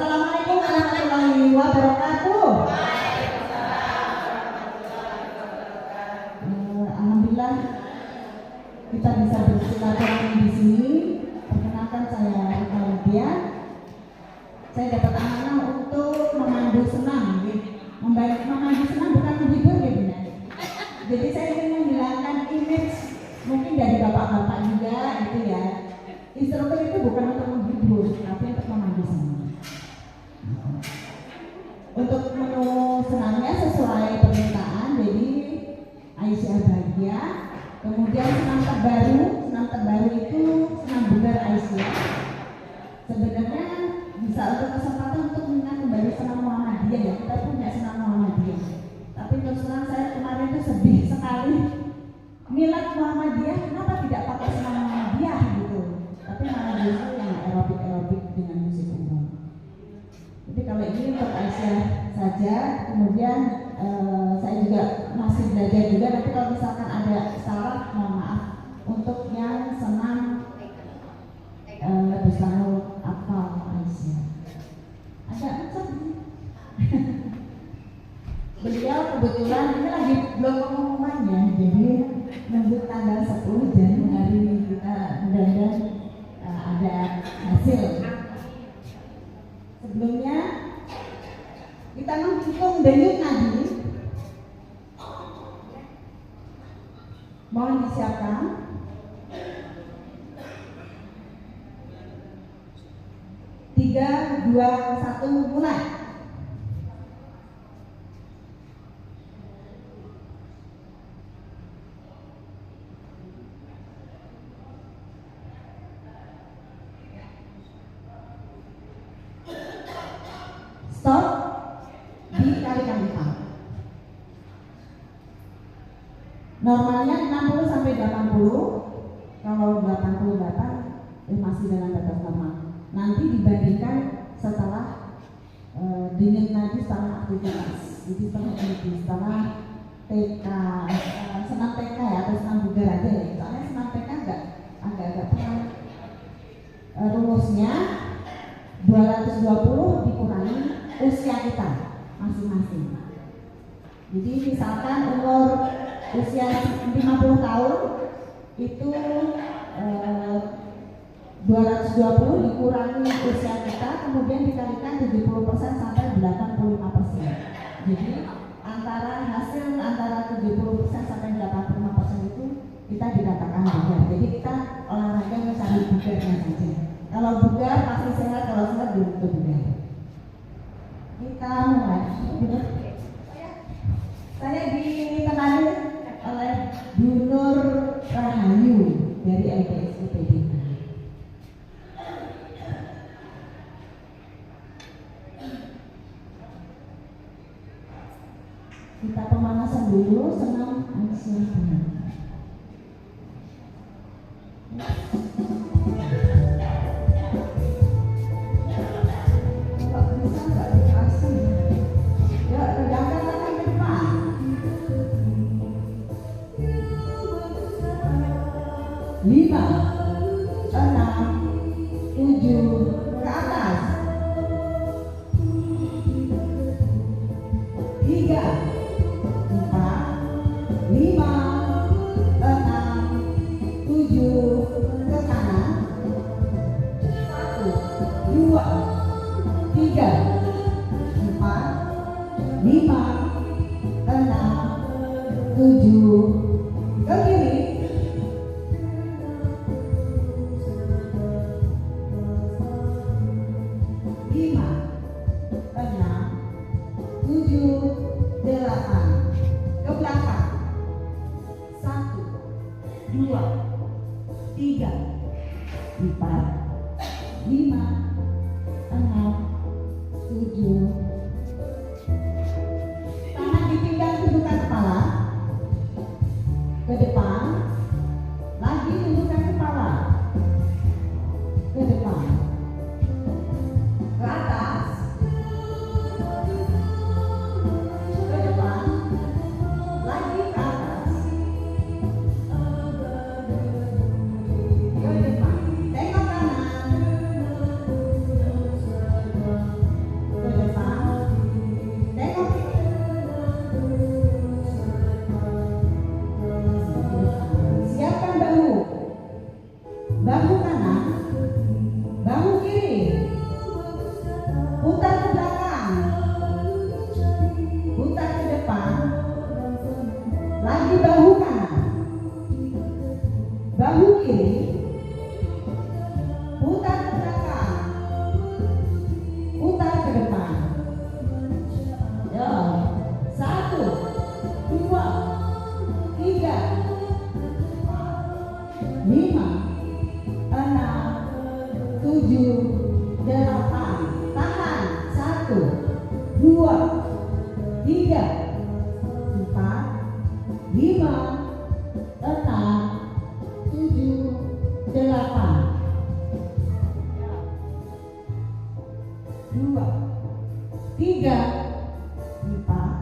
Assalamualaikum warahmatullahi wabarakatuh. Alhamdulillah kita bisa bersilaturahmi di sini. Perkenalkan saya Rita Lydia. Saya dapat amanah untuk memandu senam. Memandu senam bukan menghibur ya Bunda. Jadi saya ingin menghilangkan image mungkin dari bapak-bapak juga gitu ya. Instruktur itu bukan untuk menghibur, tapi untuk memandu senam. Untuk menu senamnya sesuai permintaan, jadi Aisyah Bahagia. Kemudian senam terbaru itu senam bugar Aisyah. Sebenarnya bisa untuk kesempatan untuk mengingat kembali senam Muhammadiyah ya. Kita punya senam Muhammadiyah. Tapi terus terang saya kemarin itu sedih sekali. Milad Muhammadiyah kenapa tidak pakai senam Muhammadiyah gitu. Tapi malah justru yang aerobik dengan musik umum. Jadi kalau ini untuk Aisyah saja, kemudian saya juga masih belajar juga. Nanti kalau misalkan ada salah, mohon maaf. Untuk yang senam Bustanul Atfal Aisyah. Ada answer? Beliau kebetulan ini lagi belum pengumumannya, jadi nunggu tanggal 10 Januari kita mudah-mudahan ada hasil. Sebelumnya kita menghitung denyut nadi. Mohon disiapkan. 3, 2, 1, mulai. Stop, dikalikan 4. Normalnya 60 sampai 80. Kalau 88 masih dalam batas normal. Nanti dibandingkan setelah denyut nadi setelah aktivitas. Jadi setelah TK, senam TK ya, atau senam bugar aja ya. Soalnya senam TK agak pelan. Rumusnya 220 dikurangi usia kita masing-masing. Jadi misalkan umur usia 50 tahun itu 220 dikurangi usia kita, kemudian dikalikan 70% sampai 85%. Jadi hasil antara 70% sampai 85% itu kita dikatakan bugar. Jadi kita olahraga mencari bugarnya saja. Kalau bugar pasti sehat, kalau sehat belum tentu bugar. Kita mulai. Saya ditemani oleh Bu Nur Rahayu dari LPS UPD. Kita pemanasan dulu, senam Aisyah. Lima, 6, 7 ke atas. 3, 4, 5, 6, 7 ke kanan. 1, 2, 3, 4, 5, 6, 7 ke kiri. 5, 6, 7, 8 ke belakang. 1, 2, 3, 4, 5, 6, 7. Tangan dipinggang, tundukkan kepala ke depan. putar ke belakang, putar ke depan, lagi bahu kanan, bahu kiri, putar ke belakang, putar ke depan. Yo, 1, 2, 3, 5, 6, 7, 8. Tahan. 1, 2, 3, 4, 5, 6, 7, 8. 2, 3, 4,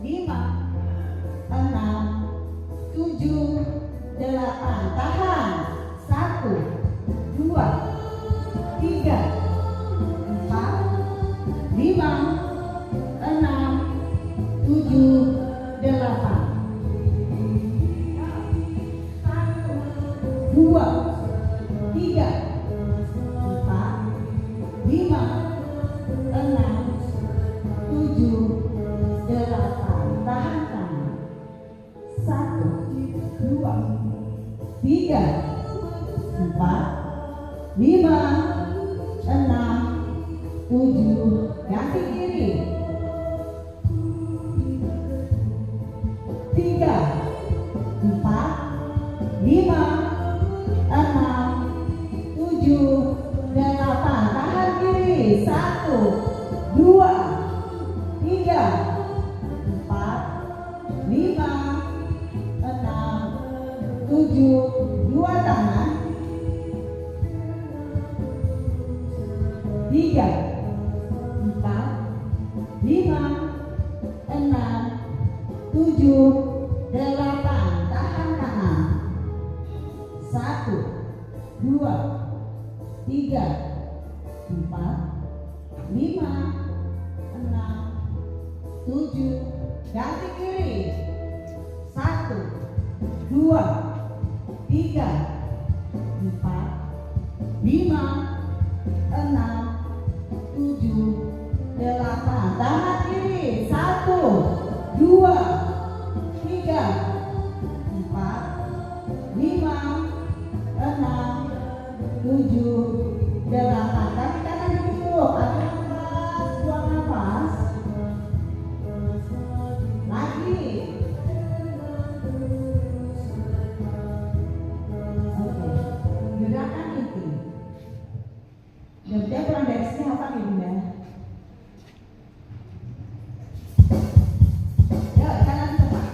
5, 6, 7, 8. Tahan. 1, 2, 3, 4, 5, 6, 7, 8. 2, 3, 4, 5, 6, 7, 8. Tahan kanan. 1, 2, 3, 4, 5, 6, 7. Ganti kiri. 3, 4, 5, 6, 7, 8. Tahan kiri. 1, 2, 3, 4, 5, 6, 7. 2 tangan. 3, 4, 5, 6, 7, 8. Tahan kanan. 1, 2, 3, 4, 5, 6, 7. Ganti kiri. 1, 2, 3, 4, 5, 6, 7, 8. Tahan kiri. 1, 2, 3, 4, 5, 6, 7, 8. Kaki kanan duduk. Ada nafas, buang nafas. Lagi. Oke. Gerakan itu. Dan dia pulang dari sini apa nih Bunda? Ya, kanan depan.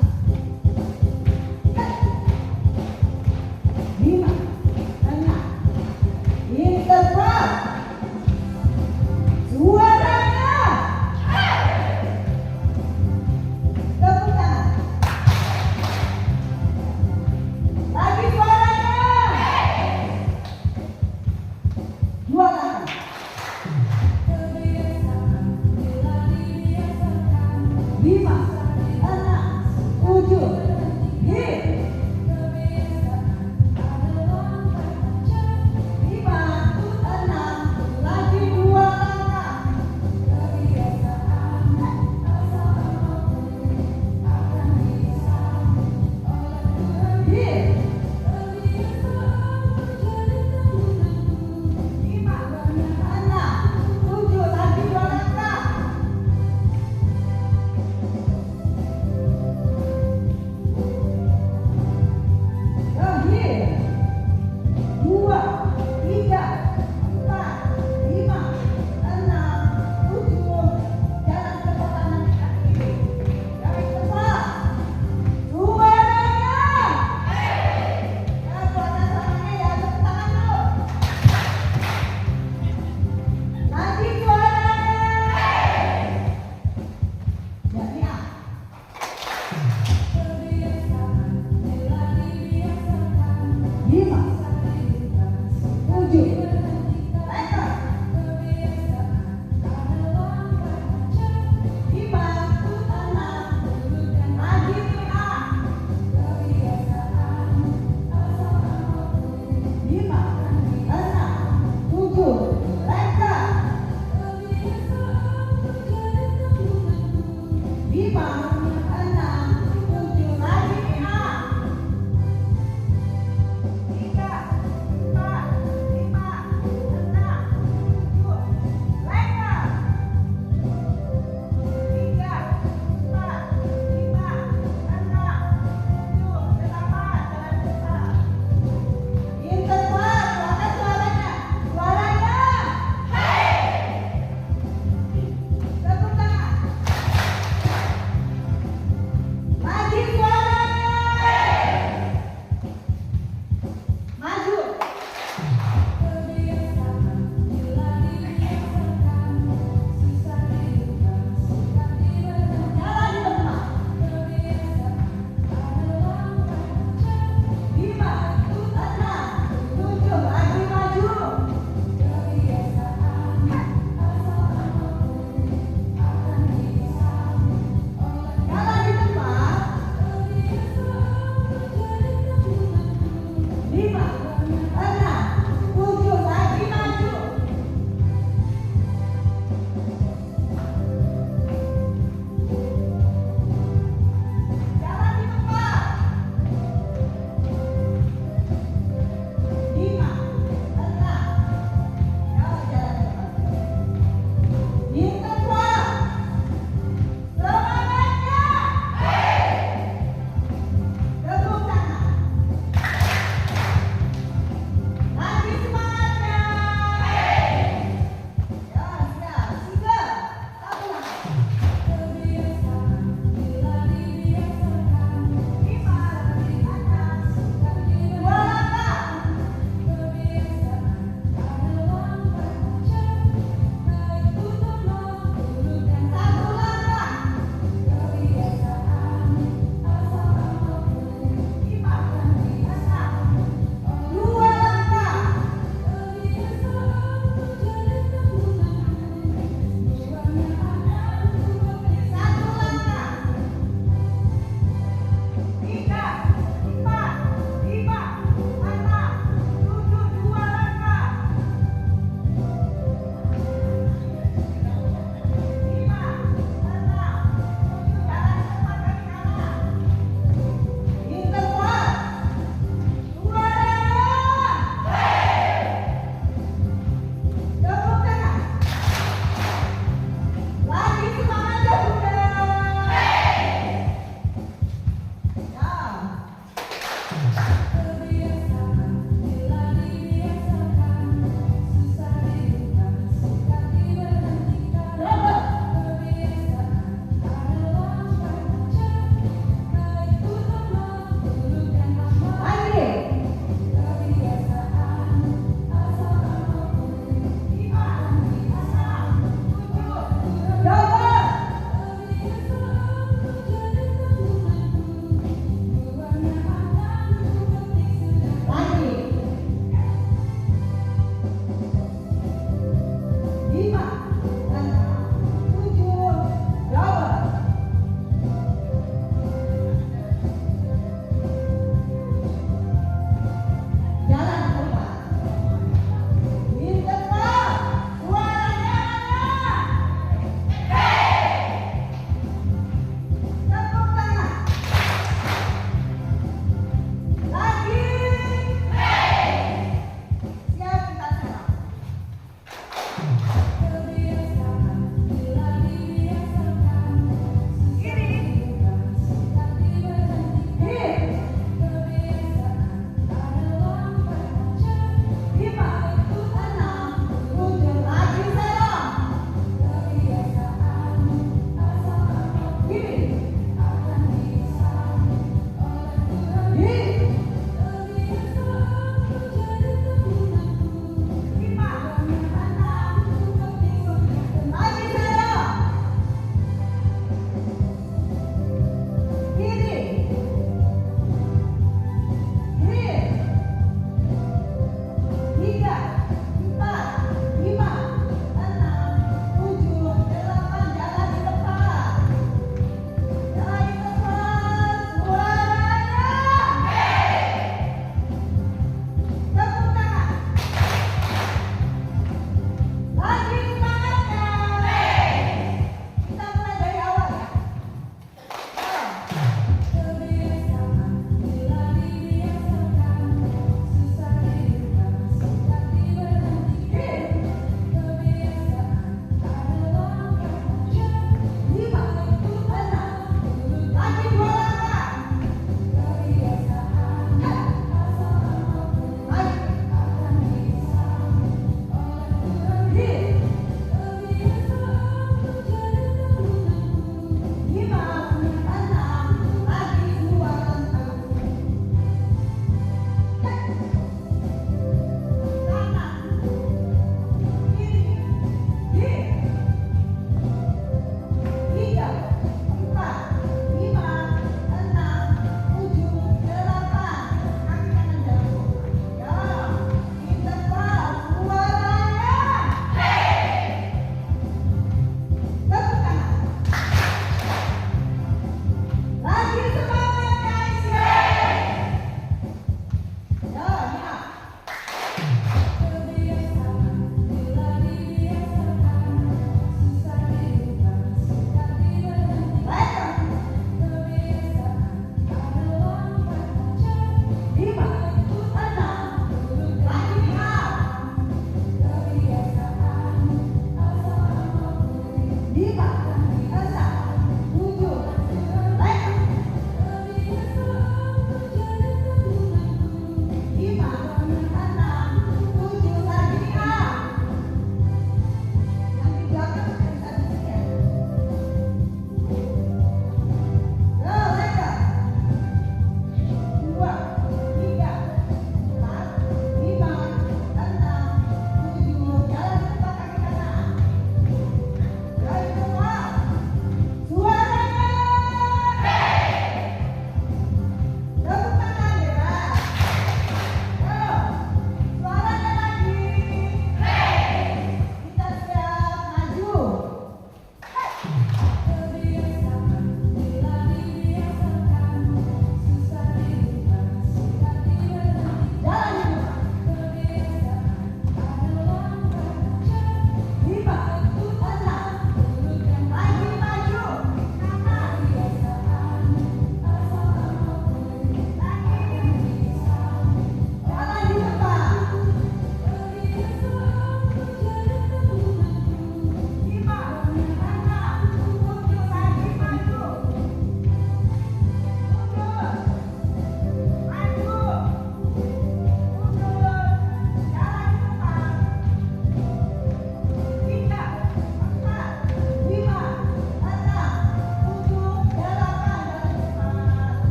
Jadi Pak